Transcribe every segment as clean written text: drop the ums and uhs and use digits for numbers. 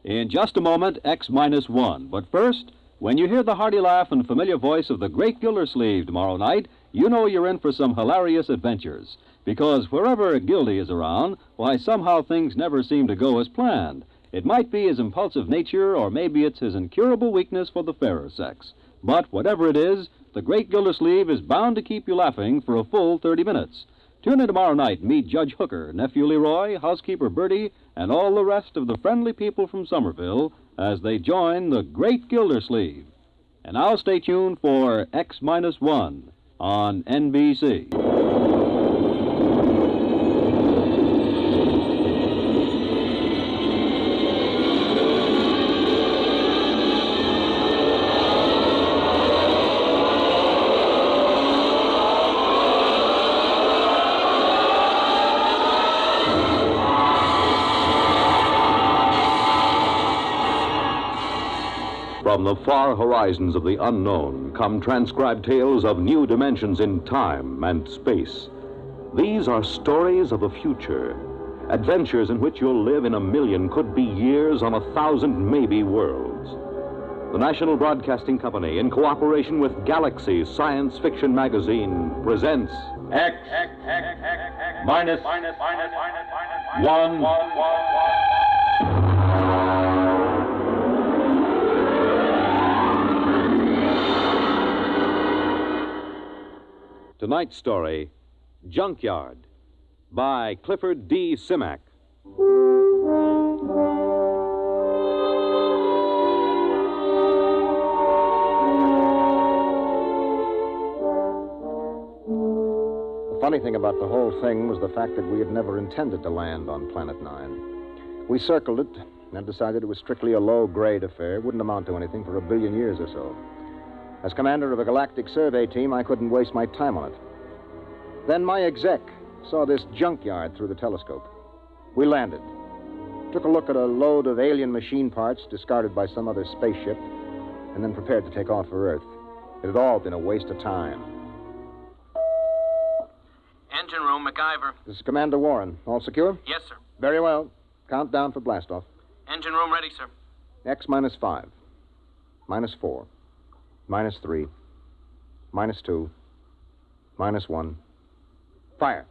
In just a moment, X-1. But first, when you hear the hearty laugh and familiar voice of the great Gildersleeve tomorrow night, you know you're in for some hilarious adventures. Because wherever Gildy is around, why, somehow things never seem to go as planned. It might be his impulsive nature, or maybe it's his incurable weakness for the fairer sex. But whatever it is, the great Gildersleeve is bound to keep you laughing for a full 30 minutes. Tune in tomorrow night and meet Judge Hooker, Nephew Leroy, Housekeeper Bertie, and all the rest of the friendly people from Somerville as they join the great Gildersleeve. And now stay tuned for X-1 on NBC. From the far horizons of the unknown come transcribed tales of new dimensions in time and space. These are stories of the future, adventures in which you'll live in a million, could be years, on 1,000 maybe worlds. The National Broadcasting Company, in cooperation with Galaxy Science Fiction Magazine, presents X minus 1. Tonight's story, Junkyard, by Clifford D. Simak. The funny thing about the whole thing was the fact that we had never intended to land on Planet 9. We circled it and decided it was strictly a low-grade affair, wouldn't amount to anything for 1 billion years or so. As commander of a galactic survey team, I couldn't waste my time on it. Then my exec saw this junkyard through the telescope. We landed, took a look at a load of alien machine parts discarded by some other spaceship, and then prepared to take off for Earth. It had all been a waste of time. Engine room, MacGyver. This is Commander Warren. All secure? Yes, sir. Very well. Count down for blastoff. Engine room ready, sir. X-5. -4. -3. -2. -1. Fire.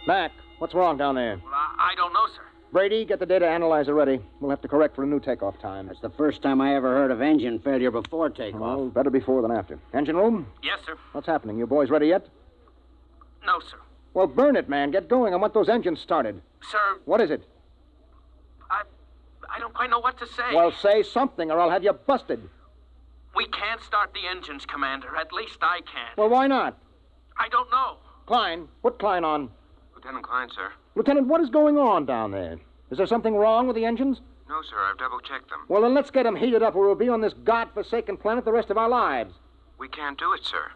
Mac, what's wrong down there? Well, I don't know, sir. Brady, get the data analyzer ready. We'll have to correct for a new takeoff time. That's the first time I ever heard of engine failure before takeoff. Oh, better before than after. Engine room? Yes, sir. What's happening? You boys ready yet? No, sir. Well, burn it, man. Get going. I want those engines started. Sir, What is it? I don't quite know what to say. Well, say something or I'll have you busted. We can't start the engines, Commander. At least I can't. Well, why not? I don't know. Klein, put Klein on. Lieutenant Klein, sir. Lieutenant, what is going on down there? Is there something wrong with the engines? No, sir. I've double-checked them. Well, then let's get them heated up or we'll be on this godforsaken planet the rest of our lives. We can't do it, sir.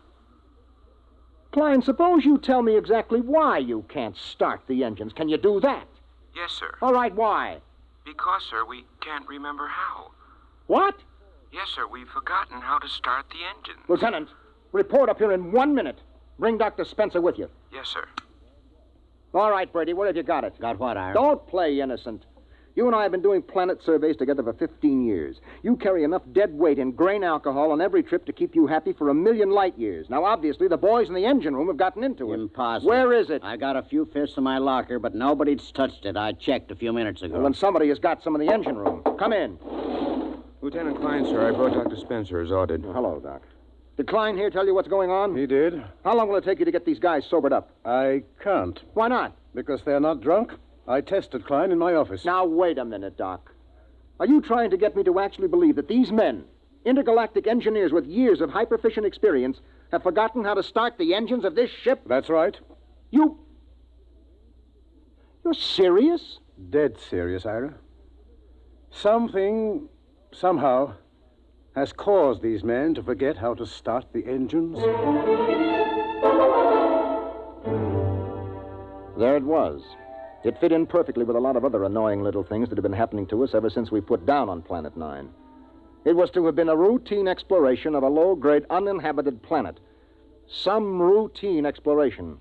Klein, suppose you tell me exactly why you can't start the engines. Can you do that? Yes, sir. All right, why? Because, sir, we can't remember how. What? Yes, sir. We've forgotten how to start the engines. Lieutenant, report up here in 1 minute. Bring Dr. Spencer with you. Yes, sir. All right, Brady, where have you got it? Got what, Ira? Don't play innocent. You and I have been doing planet surveys together for 15 years. You carry enough dead weight in grain alcohol on every trip to keep you happy for 1,000,000 light years. Now, obviously, the boys in the engine room have gotten into it. Impossible. Where is it? I got a few fifths in my locker, but nobody's touched it. I checked a few minutes ago. Well, then somebody has got some in the engine room. Come in. Lieutenant Klein, sir. I brought Dr. Spencer as ordered. Hello, Doc. Did Klein here tell you what's going on? He did. How long will it take you to get these guys sobered up? I can't, Why not? because they're not drunk. I tested Klein in my office. Now, wait a minute, Doc. Are you trying to get me to actually believe that these men, intergalactic engineers with years of hyperfission experience, have forgotten how to start the engines of this ship? That's right. You're serious? Dead serious, Ira. Something, somehow, has caused these men to forget how to start the engines. There it was. It fit in perfectly with a lot of other annoying little things that have been happening to us ever since we put down on Planet 9. It was to have been a routine exploration of a low-grade, uninhabited planet. Some routine exploration.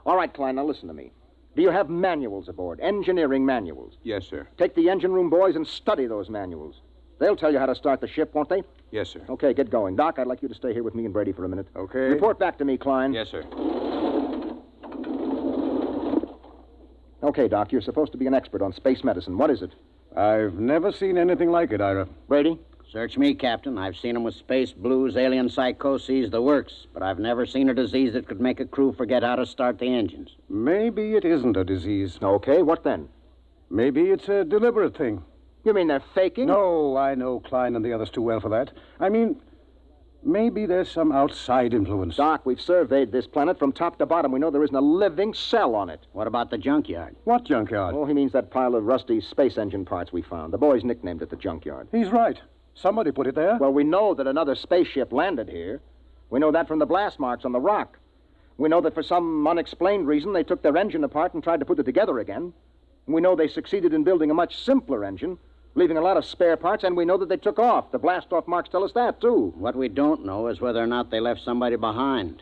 All right, Klein, now listen to me. Do you have manuals aboard? Engineering manuals? Yes, sir. Take the engine room boys and study those manuals. They'll tell you how to start the ship, won't they? Yes, sir. Okay, get going. Doc, I'd like you to stay here with me and Brady for a minute. Okay. Report back to me, Klein. Yes, sir. Okay, Doc, you're supposed to be an expert on space medicine. What is it? I've never seen anything like it, Ira. Brady? Search me, Captain. I've seen 'em with space blues, alien psychoses, the works. But I've never seen a disease that could make a crew forget how to start the engines. Maybe it isn't a disease. Okay, what then? Maybe it's a deliberate thing. You mean they're faking? No, I know Klein and the others too well for that. I mean, maybe there's some outside influence. Doc, we've surveyed this planet from top to bottom. We know there isn't a living cell on it. What about the junkyard? What junkyard? Oh, he means that pile of rusty space engine parts we found. The boys nicknamed it the junkyard. He's right. Somebody put it there. Well, we know that another spaceship landed here. We know that from the blast marks on the rock. We know that for some unexplained reason they took their engine apart and tried to put it together again. We know they succeeded in building a much simpler engine, leaving a lot of spare parts, and we know that they took off. The blast-off marks tell us that, too. What we don't know is whether or not they left somebody behind.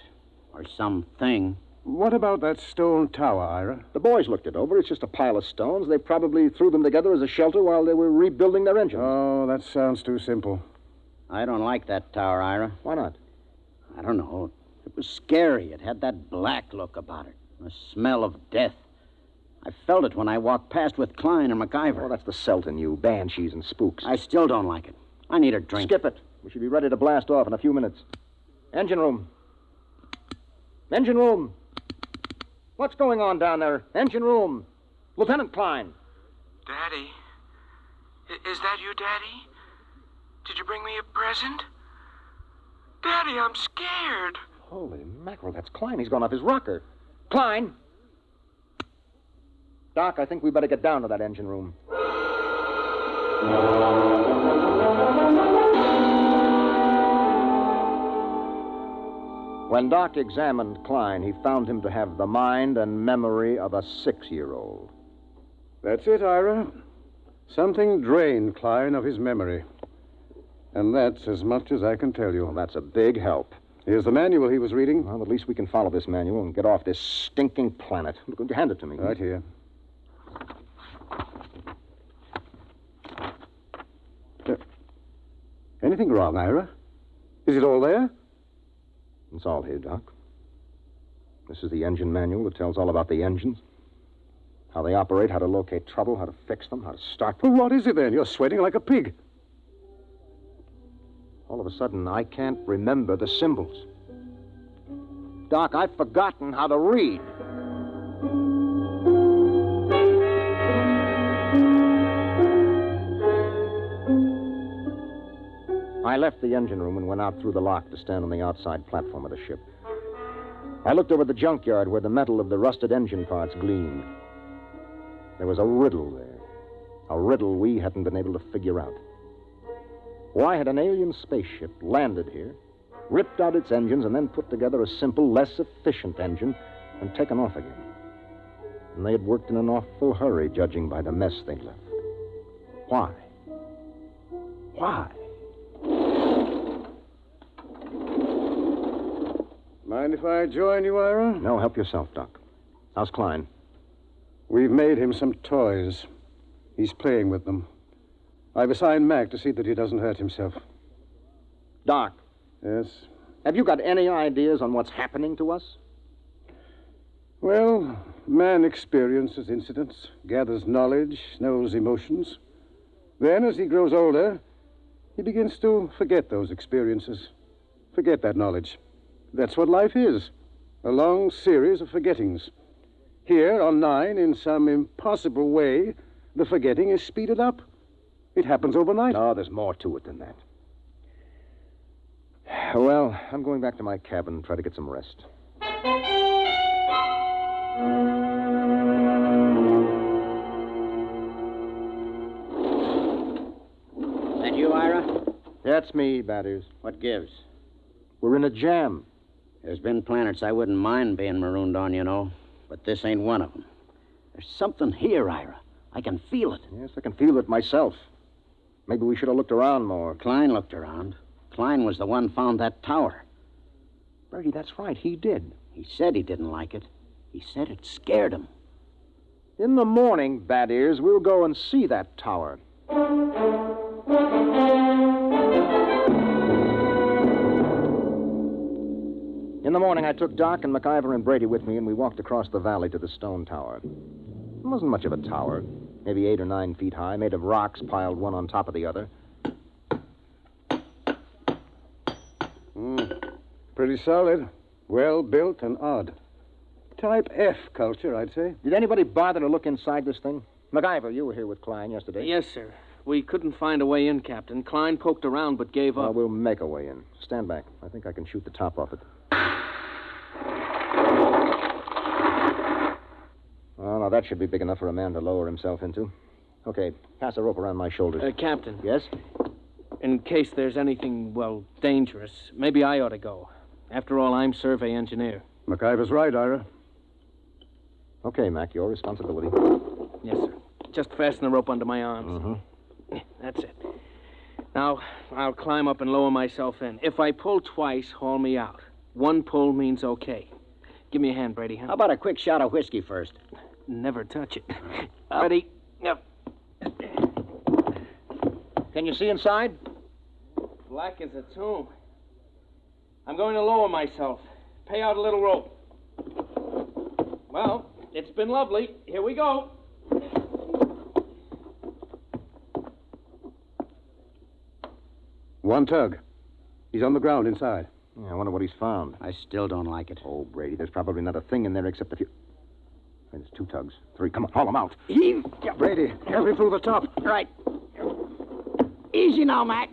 Or something. What about that stone tower, Ira? The boys looked it over. It's just a pile of stones. They probably threw them together as a shelter while they were rebuilding their engines. Oh, that sounds too simple. I don't like that tower, Ira. Why not? I don't know. It was scary. It had that black look about it. The smell of death. I felt it when I walked past with Klein and MacIver. Oh, that's the Celt in you. Banshees and spooks. I still don't like it. I need a drink. Skip it. We should be ready to blast off in a few minutes. Engine room. Engine room. What's going on down there? Engine room. Lieutenant Klein. Daddy? Is that you, Daddy? Did you bring me a present? Daddy, I'm scared. Holy mackerel, that's Klein. He's gone off his rocker. Klein! Doc, I think we better get down to that engine room. When Doc examined Klein, he found him to have the mind and memory of a 6-year-old. That's it, Ira. Something drained Klein of his memory. And that's as much as I can tell you. Well, that's a big help. Here's the manual he was reading. Well, at least we can follow this manual and get off this stinking planet. Hand it to me. Right here. Anything wrong, Ira? Is it all there? It's all here, Doc. This is the engine manual that tells all about the engines. How they operate, how to locate trouble, how to fix them, how to start them. Well, what is it then? You're sweating like a pig. All of a sudden, I can't remember the symbols. Doc, I've forgotten how to read. I left the engine room and went out through the lock to stand on the outside platform of the ship. I looked over the junkyard where the metal of the rusted engine parts gleamed. There was a riddle there. A riddle we hadn't been able to figure out. Why had an alien spaceship landed here, ripped out its engines, and then put together a simple, less efficient engine and taken off again? And they had worked in an awful hurry, judging by the mess they'd left. Why? Why? Mind if I join you, Ira? No, help yourself, Doc. How's Klein? We've made him some toys. He's playing with them. I've assigned Mac to see that he doesn't hurt himself. Doc. Yes? Have you got any ideas on what's happening to us? Well, man experiences incidents, gathers knowledge, knows emotions. Then, as he grows older, he begins to forget those experiences, forget that knowledge. That's what life is, a long series of forgettings. Here on 9, in some impossible way, the forgetting is speeded up. It happens overnight. No, there's more to it than that. Well, I'm going back to my cabin and try to get some rest. That you, Ira? That's me, Batters. What gives? We're in a jam. There's been planets I wouldn't mind being marooned on, you know. But this ain't one of them. There's something here, Ira. I can feel it. Yes, I can feel it myself. Maybe we should have looked around more. Klein looked around. Klein was the one found that tower. Bertie, that's right. He did. He said he didn't like it. He said it scared him. In the morning, Bad Ears, we'll go and see that tower. In the morning, I took Doc and MacIver and Brady with me, and we walked across the valley to the stone tower. It wasn't much of a tower, maybe 8 or 9 feet high, made of rocks piled one on top of the other. Pretty solid. Well built and odd. Type F culture, I'd say. Did anybody bother to look inside this thing? MacIver, you were here with Klein yesterday. Yes, sir. We couldn't find a way in, Captain. Klein poked around but gave Well, up. we'll make a way in. Stand back. I think I can shoot the top off it. Oh, now that should be big enough for a man to lower himself into. Okay, pass the rope around my shoulders. Captain, Yes? in case there's anything, well, dangerous, maybe I ought to go. After all, I'm survey engineer. MacIver's right, Ira. Okay, Mac, your responsibility. Yes, sir. Just fasten the rope under my arms. Mm-hmm. That's it. Now, I'll climb up and lower myself in. If I pull twice, haul me out. One pull means okay. Give me a hand, Brady, huh? How about a quick shot of whiskey first? Never touch it. Ready? Yep. Can you see inside? Black as a tomb. I'm going to lower myself. Pay out a little rope. Well, it's been lovely. Here we go. One tug. He's on the ground inside. Yeah, I wonder what he's found. I still don't like it. Oh, Brady, there's probably not a thing in there except a few... There's 2 tugs. 3. Come on, haul them out. Heave. Brady, help me through the top. Right. Easy now, Mac.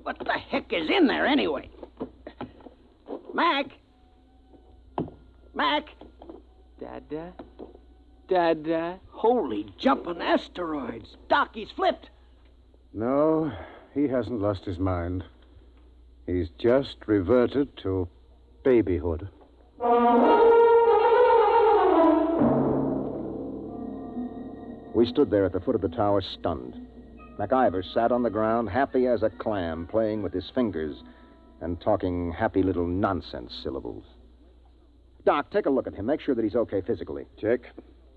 What the heck is in there, anyway? Mac? Mac? Dada? Dada? Holy jumping asteroids. Doc, he's flipped. No, he hasn't lost his mind. He's just reverted to babyhood. We stood there at the foot of the tower, stunned. MacIver sat on the ground, happy as a clam, playing with his fingers and talking happy little nonsense syllables. Doc, take a look at him. Make sure that he's okay physically. Check.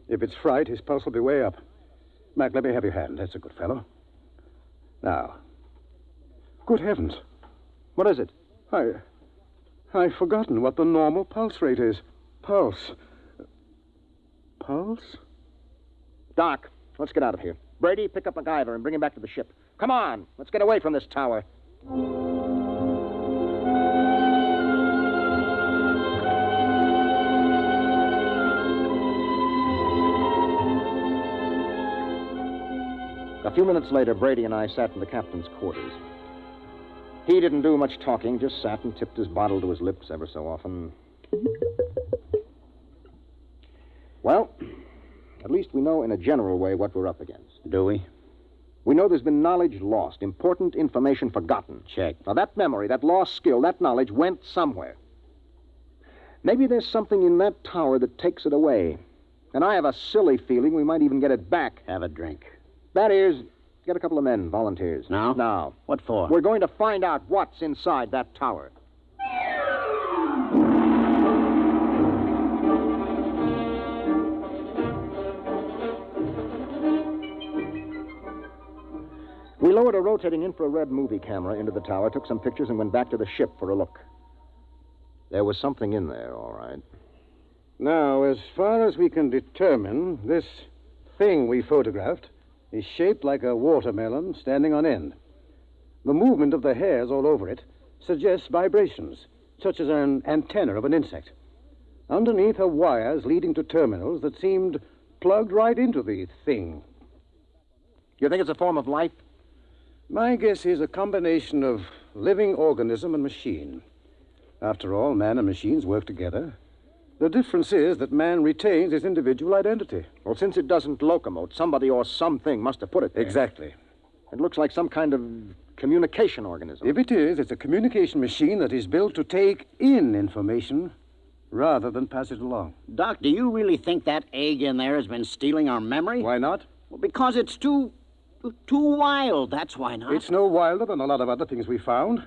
If it's fright, his pulse will be way up. Mac, let me have your hand. That's a good fellow. Now. Good heavens. What is it? I've forgotten what the normal pulse rate is. Pulse. Pulse? Doc, let's get out of here. Brady, pick up MacIver and bring him back to the ship. Come on, let's get away from this tower. A few minutes later, Brady and I sat in the captain's quarters. He didn't do much talking, just sat and tipped his bottle to his lips ever so often. Well, at least we know in a general way what we're up against. Do we? We know there's been knowledge lost, important information forgotten. Check. Now, that memory, that lost skill, that knowledge went somewhere. Maybe there's something in that tower that takes it away. And I have a silly feeling we might even get it back. Have a drink. That is, get a couple of men, volunteers. Now? Now. What for? We're going to find out what's inside that tower. We lowered a rotating infrared movie camera into the tower, took some pictures, and went back to the ship for a look. There was something in there, all right. Now, as far as we can determine, this thing we photographed is shaped like a watermelon standing on end. The movement of the hairs all over it suggests vibrations, such as an antenna of an insect. Underneath are wires leading to terminals that seemed plugged right into the thing. You think it's a form of life? My guess is a combination of living organism and machine. After all, man and machines work together. The difference is that man retains his individual identity. Well, since it doesn't locomote, somebody or something must have put it there. Exactly. It looks like some kind of communication organism. If it is, it's a communication machine that is built to take in information rather than pass it along. Doc, do you really think that egg in there has been stealing our memory? Why not? Well, because it's too wild, that's why not. It's no wilder than a lot of other things we found.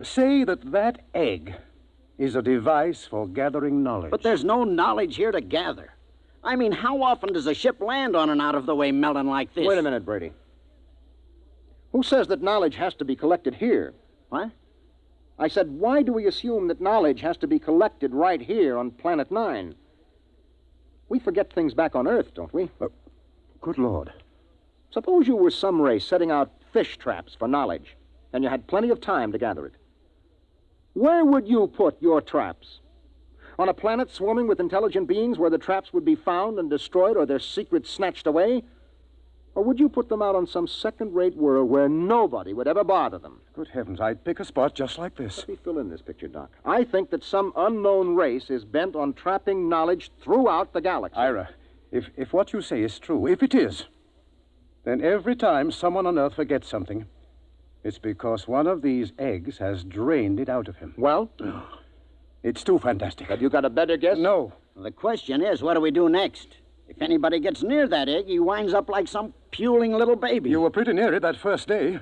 Say that egg is a device for gathering knowledge. But there's no knowledge here to gather. I mean, how often does a ship land on an out-of-the-way melon like this? Wait a minute, Brady. Who says that knowledge has to be collected here? What? I said, why do we assume that knowledge has to be collected right here on Planet 9? We forget things back on Earth, don't we? Good Lord. Suppose you were some race setting out fish traps for knowledge, and you had plenty of time to gather it. Where would you put your traps? On a planet swarming with intelligent beings where the traps would be found and destroyed or their secrets snatched away? Or would you put them out on some second-rate world where nobody would ever bother them? Good heavens, I'd pick a spot just like this. Let me fill in this picture, Doc. I think that some unknown race is bent on trapping knowledge throughout the galaxy. Ira, if what you say is true, if it is, then every time someone on Earth forgets something, it's because one of these eggs has drained it out of him. Well? It's too fantastic. Have you got a better guess? No. Well, the question is, what do we do next? If anybody gets near that egg, he winds up like some puling little baby. You were pretty near it that first day.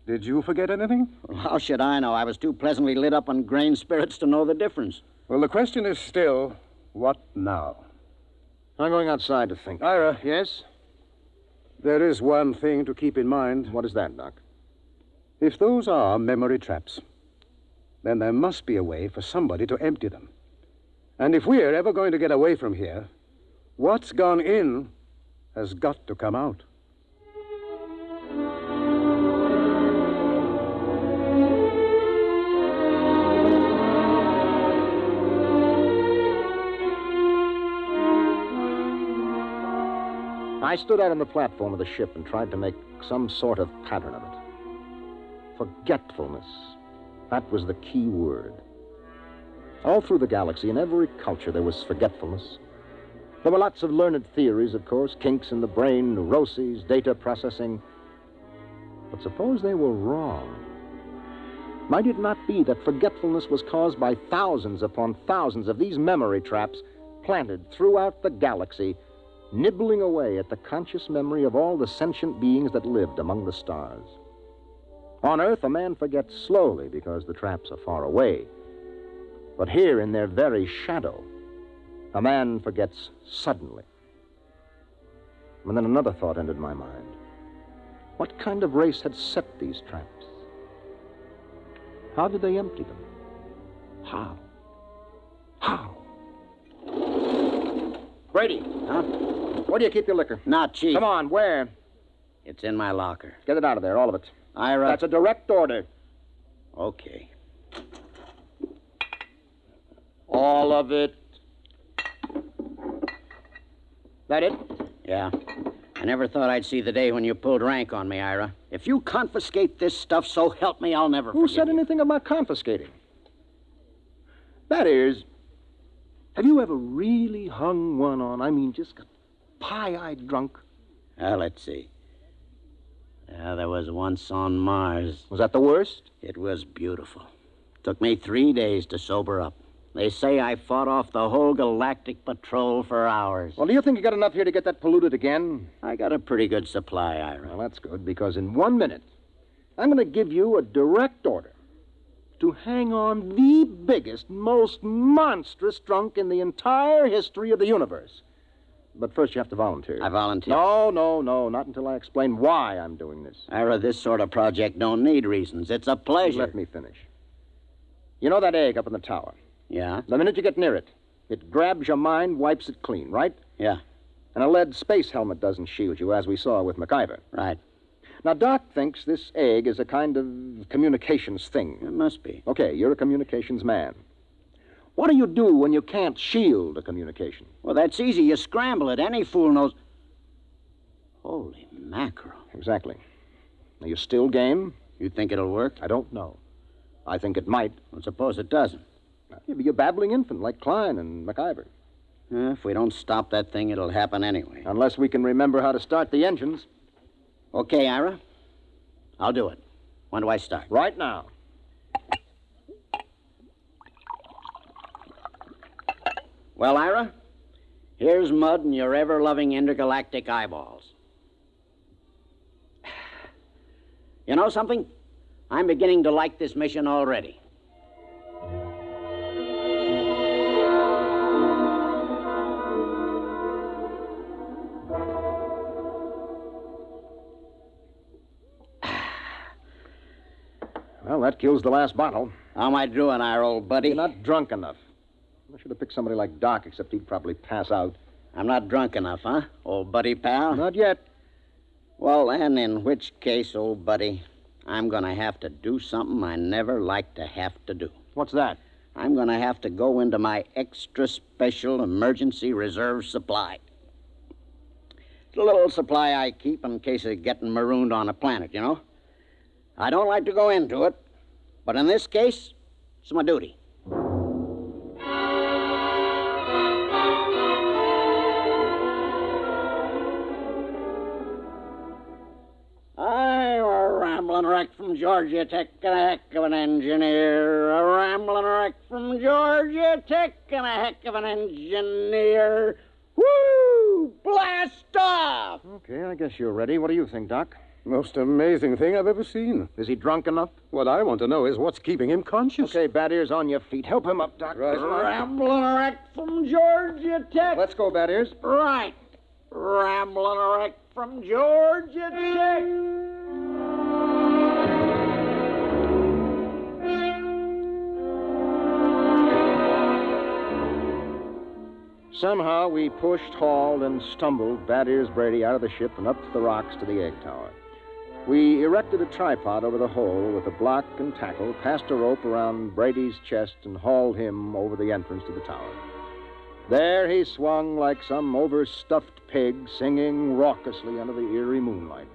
Did you forget anything? Well, how should I know? I was too pleasantly lit up on grain spirits to know the difference. Well, the question is still, what now? I'm going outside to think. Ira. Yes? There is one thing to keep in mind. What is that, Doc? If those are memory traps, then there must be a way for somebody to empty them. And if we're ever going to get away from here, what's gone in has got to come out. I stood out on the platform of the ship and tried to make some sort of pattern of it. Forgetfulness. That was the key word. All through the galaxy, in every culture, there was forgetfulness. There were lots of learned theories, of course, kinks in the brain, neuroses, data processing. But suppose they were wrong. Might it not be that forgetfulness was caused by thousands upon thousands of these memory traps planted throughout the galaxy, nibbling away at the conscious memory of all the sentient beings that lived among the stars? On Earth, a man forgets slowly because the traps are far away. But here, in their very shadow, a man forgets suddenly. And then another thought entered my mind. What kind of race had set these traps? How did they empty them? How? How? Brady. Huh? Where do you keep your liquor? Not cheap. Come on, where? It's in my locker. Get it out of there, all of it. Ira. That's a direct order. Okay. All of it. That it? Yeah. I never thought I'd see the day when you pulled rank on me, Ira. If you confiscate this stuff, so help me, I'll never Who forgive said you. anything about confiscating? That is, have you ever really hung one on? I mean, just got pie-eyed drunk? Let's see. Yeah, there was once on Mars. Was that the worst? It was beautiful. Took me 3 days to sober up. They say I fought off the whole galactic patrol for hours. Well, do you think you got enough here to get that polluted again? I got a pretty good supply, Ira. Well, that's good, because in 1 minute, I'm going to give you a direct order to hang on the biggest, most monstrous drunk in the entire history of the universe. But first you have to volunteer. I volunteer. No, not until I explain why I'm doing this. Ira, this sort of project don't need reasons. It's a pleasure. Let me finish. You know that egg up in the tower? Yeah? The minute you get near it, it grabs your mind, wipes it clean, right? Yeah. And a lead space helmet doesn't shield you, as we saw with MacIver. Right. Now, Doc thinks this egg is a kind of communications thing. It must be. Okay, you're a communications man. What do you do when you can't shield a communication? Well, that's easy. You scramble it. Any fool knows. Holy mackerel. Exactly. Are you still game? You think it'll work? I don't know. I think it might. Well, suppose it doesn't. You'll be a babbling infant like Klein and MacIver. If we don't stop that thing, it'll happen anyway. Unless we can remember how to start the engines. Okay, Ira. I'll do it. When do I start? Right now. Well, Ira, here's mud in your ever-loving intergalactic eyeballs. You know something? I'm beginning to like this mission already. Well, that kills the last bottle. How am I doing, our old buddy? You're not drunk enough. I should have picked somebody like Doc, except he'd probably pass out. I'm not drunk enough, huh, old buddy pal? Not yet. Well, then, in which case, old buddy, I'm going to have to do something I never like to have to do. What's that? I'm going to have to go into my extra special emergency reserve supply. It's a little supply I keep in case of getting marooned on a planet, you know? I don't like to go into it, but in this case, it's my duty. I'm a rambling wreck from Georgia Tech and a heck of an engineer. A rambling wreck from Georgia Tech and a heck of an engineer. Woo! Blast off! Okay, I guess you're ready. What do you think, Doc? Most amazing thing I've ever seen. Is he drunk enough? What I want to know is what's keeping him conscious. Okay, Bad Ears, on your feet. Help him up, Doc. Right. Rambling wreck from Georgia Tech. Let's go, Bad Ears. Right. Rambling wreck from Georgia Tech. Somehow we pushed, hauled, and stumbled Bad Ears Brady out of the ship and up the rocks to the egg tower. We erected a tripod over the hole with a block and tackle, passed a rope around Brady's chest, and hauled him over the entrance to the tower. There he swung like some overstuffed pig, singing raucously under the eerie moonlight.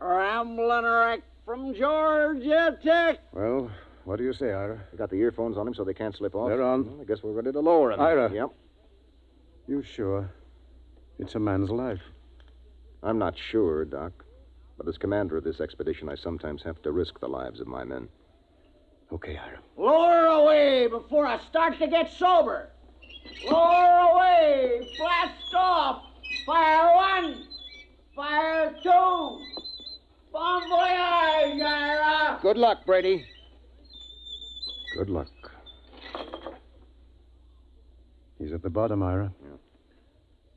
Rambling wreck from Georgia Tech. Well, what do you say, Ira? We got the earphones on him so they can't slip off. They're on. Well, I guess we're ready to lower him. Ira. Yep. You sure? It's a man's life. I'm not sure, Doc. But as commander of this expedition, I sometimes have to risk the lives of my men. Okay, Ira. Lower away before I start to get sober. Lower away. Blast off. Fire one. Fire two. Bon voyage, Ira. Good luck, Brady. Good luck. He's at the bottom, Ira.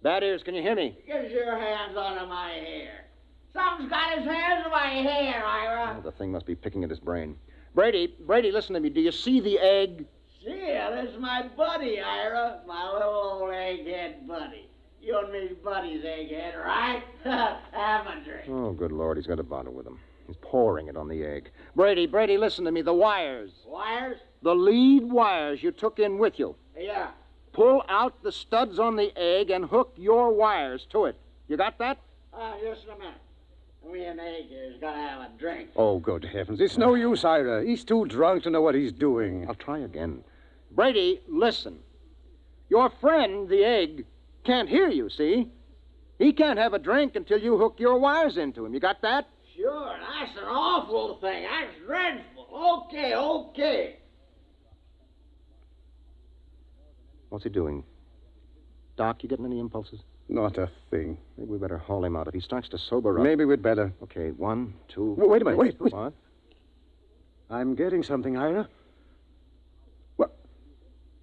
Bad Ears, can you hear me? Get your hands out of my hair. Something's got his hands in my hair, Ira. Oh, the thing must be picking at his brain. Brady, listen to me. Do you see the egg? See it, it's my buddy, Ira. My little old egghead buddy. You and me's buddies, egghead, right? Have a drink. Oh, good Lord, he's got a bottle with him. He's pouring it on the egg. Brady, listen to me. The wires. Wires? The lead wires you took in with you. Yeah. Pull out the studs on the egg and hook your wires to it. You got that? Just a minute. Me and Egg here's gotta have a drink. Oh, good heavens. It's no use, Ira. He's too drunk to know what he's doing. I'll try again. Brady, listen. Your friend, the egg, can't hear you, see? He can't have a drink until you hook your wires into him. You got that? Sure, that's an awful thing. That's dreadful. Okay. What's he doing? Doc, you getting any impulses? Not a thing. Maybe we better haul him out. If he starts to sober up... Maybe we'd better. Okay, 1, 2... Wait a minute, wait. What? I'm getting something, Ira. What?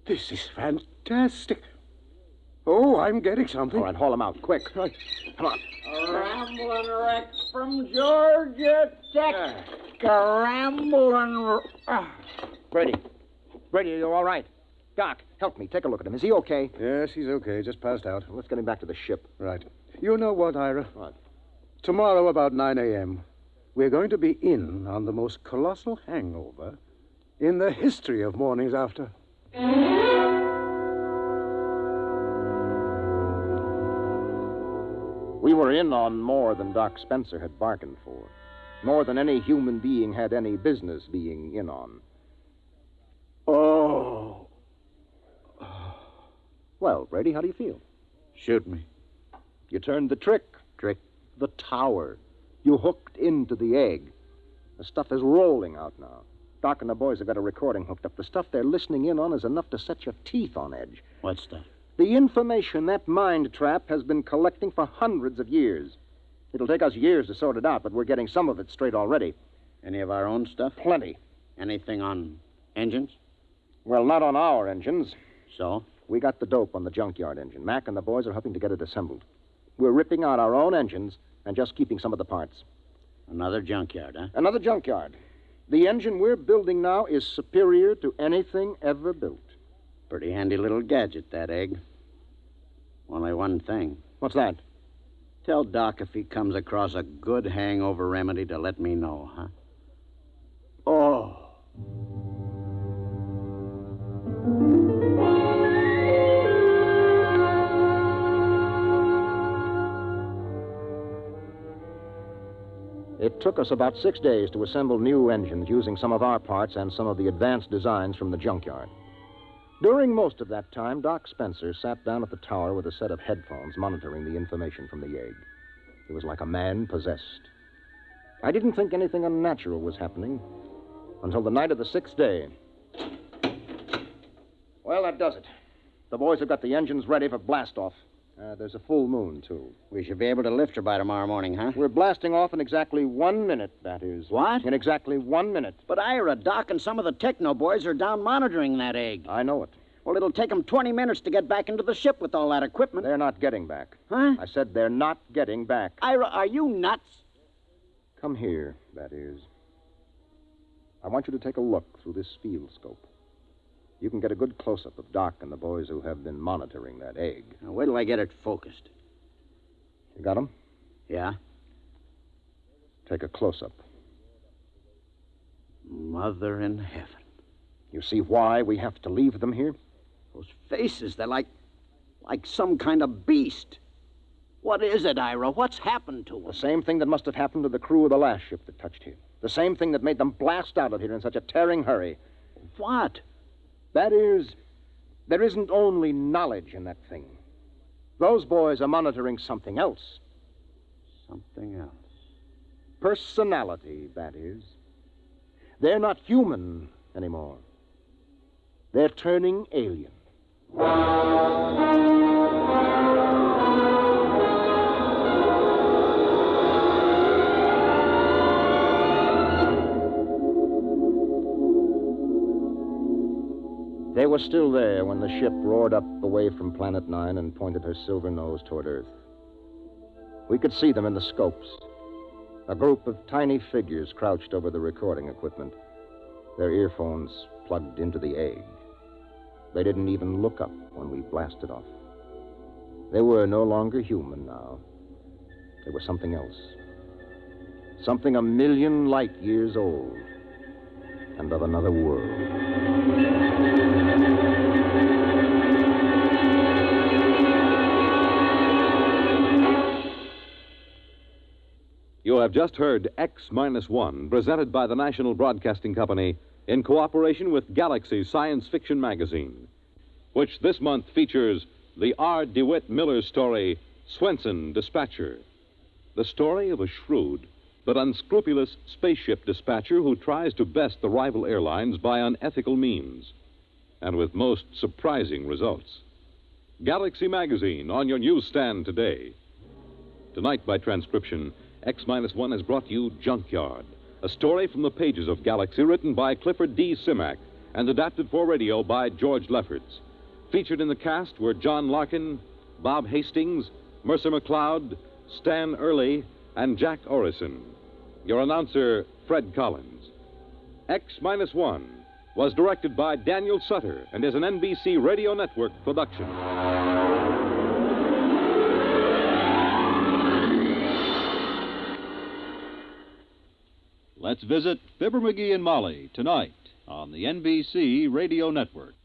This is fantastic. Oh, I'm getting something. All right, haul him out, quick. Right. Come on. A rambling wreck from Georgia Tech. A rambling... Brady, are you all right? Doc, help me. Take a look at him. Is he okay? Yes, he's okay. Just passed out. Let's get him back to the ship. Right. You know what, Ira? What? Tomorrow, about 9 a.m., we're going to be in on the most colossal hangover in the history of mornings after. We were in on more than Doc Spencer had bargained for. More than any human being had any business being in on. Oh. Well, Brady, how do you feel? Shoot me. You turned the trick. The tower. You hooked into the egg. The stuff is rolling out now. Doc and the boys have got a recording hooked up. The stuff they're listening in on is enough to set your teeth on edge. What's that? The information that mind trap has been collecting for hundreds of years. It'll take us years to sort it out, but we're getting some of it straight already. Any of our own stuff? Plenty. Anything on engines? Well, not on our engines. So? We got the dope on the Junkyard engine. Mac and the boys are helping to get it assembled. We're ripping out our own engines and just keeping some of the parts. Another junkyard, huh? Another Junkyard. The engine we're building now is superior to anything ever built. Pretty handy little gadget, that egg. Only one thing. What's that? Tell Doc if he comes across a good hangover remedy to let me know, huh? Oh. It took us about 6 days to assemble new engines using some of our parts and some of the advanced designs from the junkyard. During most of that time, Doc Spencer sat down at the tower with a set of headphones monitoring the information from the egg. He was like a man possessed. I didn't think anything unnatural was happening until the night of the 6th day. Well, that does it. The boys have got the engines ready for blast-off. There's a full moon, too. We should be able to lift her by tomorrow morning, huh? We're blasting off in exactly 1 minute, that is. What? In exactly 1 minute. But Ira, Doc, and some of the techno boys are down monitoring that egg. I know it. Well, it'll take them 20 minutes to get back into the ship with all that equipment. They're not getting back. Huh? I said they're not getting back. Ira, are you nuts? Come here, that is. I want you to take a look through this field scope. You can get a good close-up of Doc and the boys who have been monitoring that egg. Now, wait till I get it focused. You got 'em? Yeah? Take a close-up. Mother in heaven. You see why we have to leave them here? Those faces, they're like some kind of beast. What is it, Ira? What's happened to them? The same thing that must have happened to the crew of the last ship that touched here. The same thing that made them blast out of here in such a tearing hurry. What? That is, there isn't only knowledge in that thing. Those boys are monitoring something else. Something else. Personality, that is. They're not human anymore. They're turning alien. They were still there when the ship roared up away from Planet 9 and pointed her silver nose toward Earth. We could see them in the scopes. A group of tiny figures crouched over the recording equipment, their earphones plugged into the egg. They didn't even look up when we blasted off. They were no longer human now. They were something else. Something 1,000,000 light years old and of another world. You have just heard X-1, presented by the National Broadcasting Company in cooperation with Galaxy Science Fiction Magazine, which this month features the R. DeWitt Miller story, Swenson, Dispatcher. The story of a shrewd but unscrupulous spaceship dispatcher who tries to best the rival airlines by unethical means, and with most surprising results. Galaxy Magazine on your newsstand today. Tonight, by transcription, X-1 has brought you Junkyard, a story from the pages of Galaxy written by Clifford D. Simak and adapted for radio by George Lefferts. Featured in the cast were John Larkin, Bob Hastings, Mercer McLeod, Stan Early, and Jack Orison. Your announcer, Fred Collins. X-1 was directed by Daniel Sutter and is an NBC Radio Network production. Let's visit Fibber McGee and Molly tonight on the NBC Radio Network.